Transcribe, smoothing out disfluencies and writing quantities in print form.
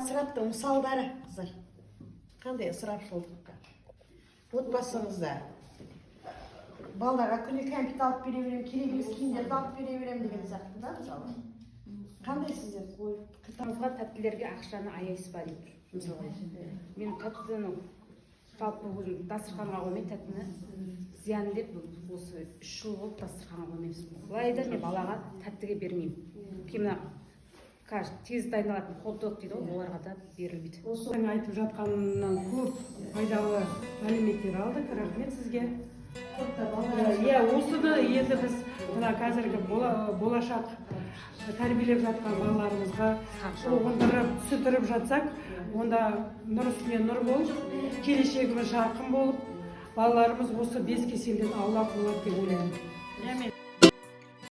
ысыраптың мысалдары қыздар. Қандай ысырапшылдыққа? Отбасыңызда балаларға күні кәмпит алып бере берем, керек емес киімдерді алып бере берем деген сияқты да мысалы. Қандай сіздер Қытайға тәттілерге ақшаны аяйсыз ба дейді. Мысалы, мен тәттіні жалпы өзім дастарханға қоймай тәттіні зиян деп осы 3 жыл болып дастарханға қоймаймыз. Былай да мен балаға тәттіге бермеймін. Мына тез дайындалатын хот-дог дейді ғой, оларға да берілмейді. Осы айтып жатқанынан көп пайдалы мәліметтер алдық. Рахмет сізге. Иә, осыны енді біз мына қазіргі болашақ тәрбиелеп жатқан балаларымызға оғындырып, түсіндіріп жатсақ, онда нұр үстіне нұр болып, келешегіміз жарқын болып, балаларымыз осы бес кеселден аулақ болады деп ойлаймын.